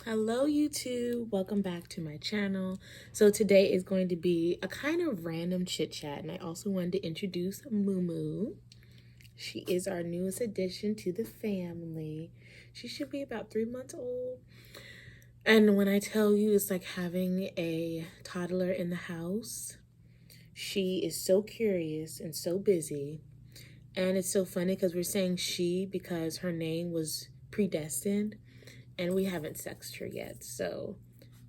Hello YouTube, welcome back to my channel. So today is going to be a kind of random chit chat, and I also wanted to introduce Moo. She is our newest addition to the family. She should be about 3 months old. And when I tell you it's like having a toddler in the house, she is so curious and so busy. And it's so funny because we're saying she because her name was predestined. And we haven't sexed her yet, so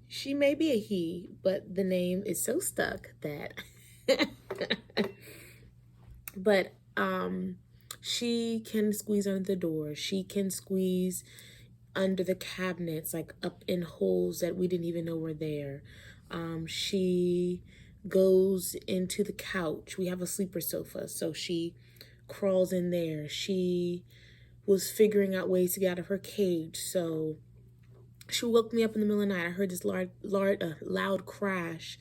she may be a he, but the name is so stuck that but she can squeeze under the door. She can squeeze under the cabinets, like up in holes that we didn't even know were there. She goes into the couch. We have a sleeper sofa, so she crawls in there. She was figuring out ways to get out of her cage, so she woke me up in the middle of the night. I heard this loud crash,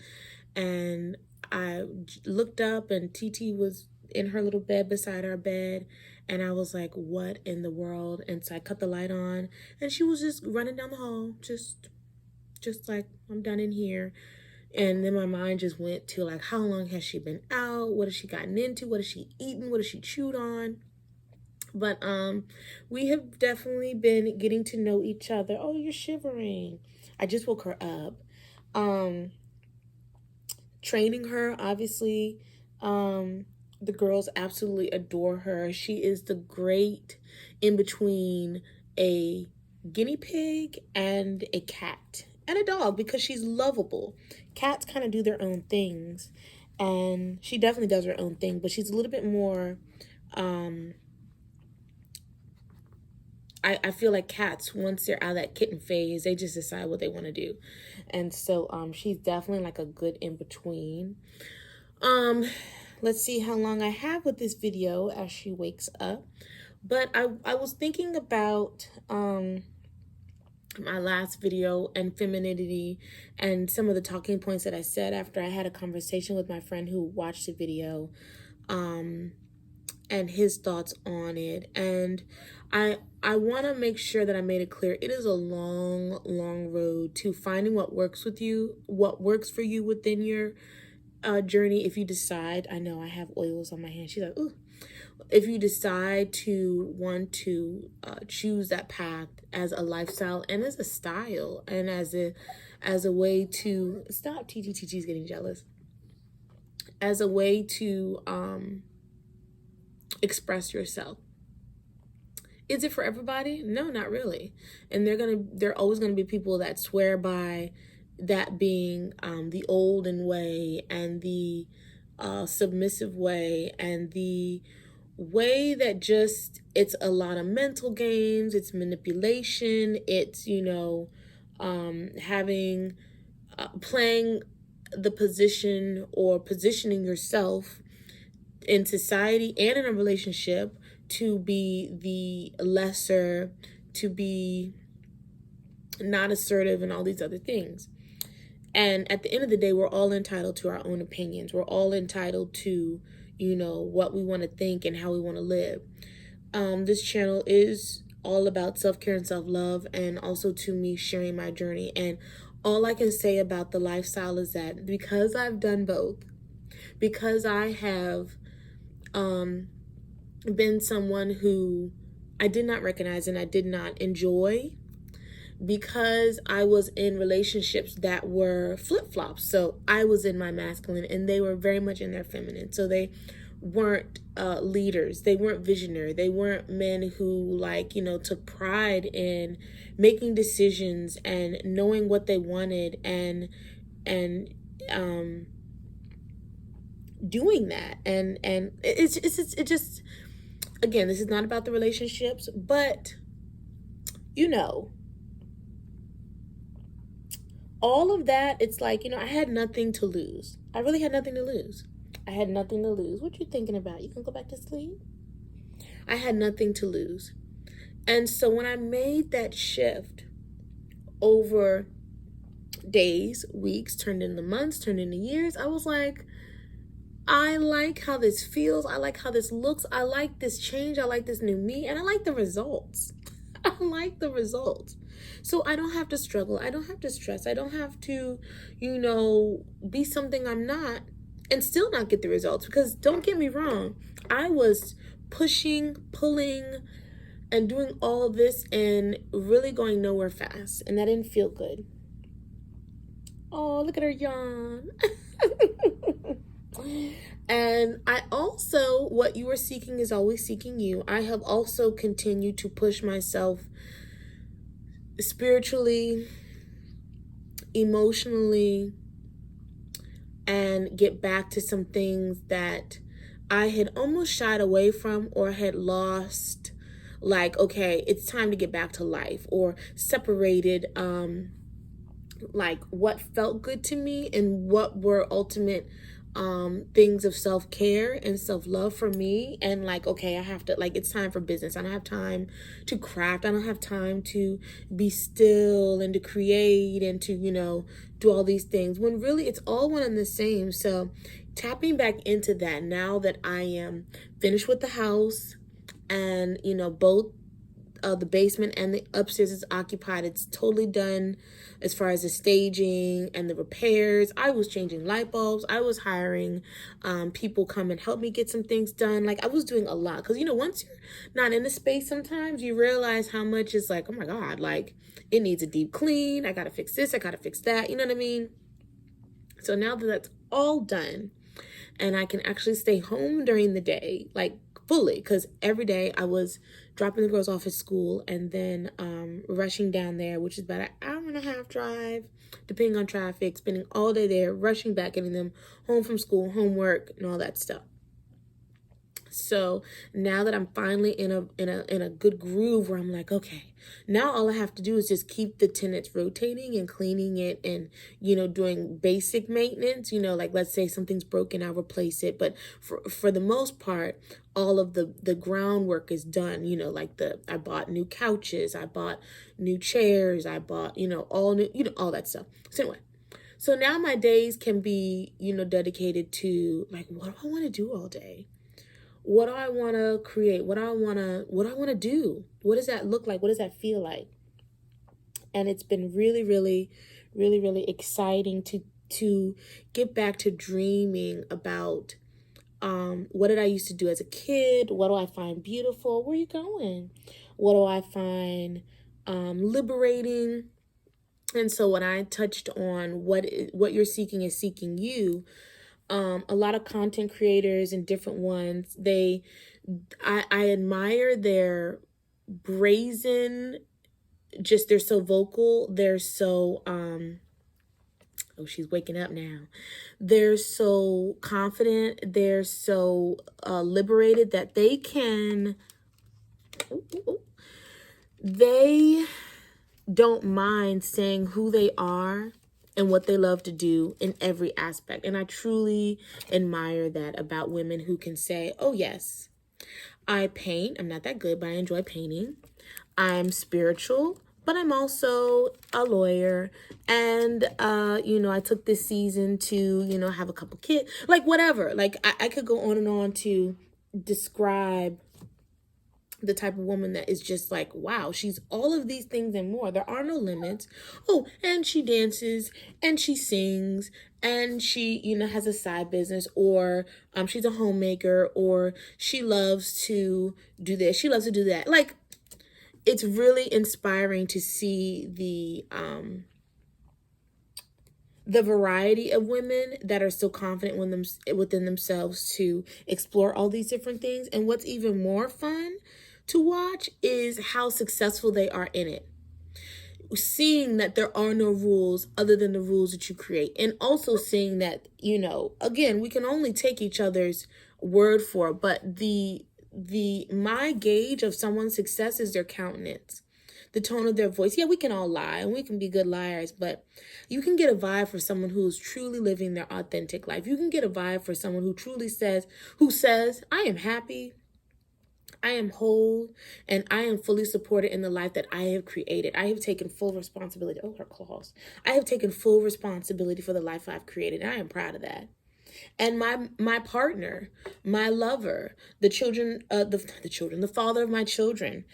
and I looked up, and TT was in her little bed beside our bed, and I was like, what in the world? And so I cut the light on, and she was just running down the hall, just like, I'm done in here. And then my mind just went to like, how long has she been out? What has she gotten into? What has she eaten? What has she chewed on? But we have definitely been getting to know each other. Oh, you're shivering. I just woke her up. Training her, obviously. The girls absolutely adore her. She is the great in between a guinea pig and a cat and a dog, because she's lovable. Cats kind of do their own things, and she definitely does her own thing, but she's a little bit more I feel like cats, once they're out of that kitten phase, they just decide what they want to do. And so she's definitely like a good in-between. Let's see how long I have with this video as she wakes up. But I was thinking about my last video and femininity and some of the talking points that I said after I had a conversation with my friend who watched the video. And his thoughts on it. And I want to make sure that I made it clear. It is a long road to finding what works with you, what works for you within your journey. If you decide, I know I have oils on my hand. She's like, ooh. If you decide to want to choose that path as a lifestyle and as a style and as a way to stop, TTTT's getting jealous, as a way to express yourself. Is it for everybody? No, not really. And they're always gonna be people that swear by that being the olden way and the submissive way and the way that just, it's a lot of mental games, it's manipulation, it's, having playing the position or positioning yourself in society and in a relationship to be the lesser, to be not assertive, and all these other things. And at the end of the day, we're all entitled to our own opinions. We're all entitled to, what we want to think and how we want to live. This channel is all about self-care and self-love, and also to me sharing my journey. And all I can say about the lifestyle is that because I've done both, because I have been someone who I did not recognize and I did not enjoy, because I was in relationships that were flip-flops. So I was in my masculine and they were very much in their feminine. So they weren't leaders, they weren't visionary, they weren't men who took pride in making decisions and knowing what they wanted and doing that. And it's just, again, this is not about the relationships, but all of that, it's like, I had nothing to lose. I really had nothing to lose. I had nothing to lose. What you thinking about? You can go back to sleep? I had nothing to lose. And so when I made that shift over days, weeks, turned into months, turned into years, I was like, I like how this feels. I like how this looks. I like this change. I like this new me. And I like the results. I like the results. So I don't have to struggle. I don't have to stress. I don't have to, be something I'm not and still not get the results. Because don't get me wrong, I was pushing, pulling, and doing all this and really going nowhere fast. And that didn't feel good. Oh, look at her yawn. And I also, what you are seeking is always seeking you. I have also continued to push myself spiritually, emotionally, and get back to some things that I had almost shied away from or had lost. Like, okay, it's time to get back to life, or separated like what felt good to me and what were ultimate things of self-care and self-love for me. And like, okay, I have to, like, it's time for business. I don't have time to craft. I don't have time to be still and to create and to, do all these things, when really it's all one and the same. So tapping back into that now that I am finished with the house, and both the basement and the upstairs is occupied. It's totally done as far as the staging and the repairs. I was changing light bulbs. I was hiring people come and help me get some things done. Like, I was doing a lot, because once you're not in the space, sometimes you realize how much it's like, oh my God, like, it needs a deep clean. I gotta fix this. I gotta fix that. You know what I mean? So now that that's all done, and I can actually stay home during the day, like fully, because every day I was dropping the girls off at school and then rushing down there, which is about an hour and a half drive, depending on traffic, spending all day there, rushing back, getting them home from school, homework, and all that stuff. So now that I'm finally in a good groove where I'm like, okay, now all I have to do is just keep the tenants rotating and cleaning it and, doing basic maintenance, like, let's say something's broken, I'll replace it. But for the most part, all of the groundwork is done, like I bought new couches, I bought new chairs, I bought, all new, all that stuff. So anyway, so now my days can be, dedicated to, like, what do I want to do all day? What do I want to create? What do I want to do? What does that look like? What does that feel like? And it's been really, really, really, really exciting to get back to dreaming about what did I used to do as a kid? What do I find beautiful? Where are you going? What do I find liberating? And so when I touched on what you're seeking is seeking you, a lot of content creators and different ones, I admire their brazen, just, they're so vocal, they're so oh, she's waking up now. They're so confident, they're so liberated that they don't mind saying who they are and what they love to do in every aspect. And I truly admire that about women who can say, oh yes, I paint. I'm not that good, but I enjoy painting. I'm spiritual, but I'm also a lawyer. And, I took this season to, have a couple kids, like, whatever. Like, I could go on and on to describe the type of woman that is just like, wow, she's all of these things and more. There are no limits. Oh, and she dances and she sings and she, has a side business, or she's a homemaker, or she loves to do this. She loves to do that. Like, it's really inspiring to see the variety of women that are so confident within themselves to explore all these different things. And what's even more fun to watch is how successful they are in it. Seeing that there are no rules other than the rules that you create. And also seeing that, again, we can only take each other's word for it, but my gauge of someone's success is their countenance, the tone of their voice. Yeah, we can all lie and we can be good liars, but you can get a vibe for someone who's truly living their authentic life. You can get a vibe for someone who truly says, I am happy, I am whole, and I am fully supported in the life that I have created. I have taken full responsibility. Oh, her claws. I have taken full responsibility for the life I've created, and I am proud of that. And my partner, my lover, the father of my children,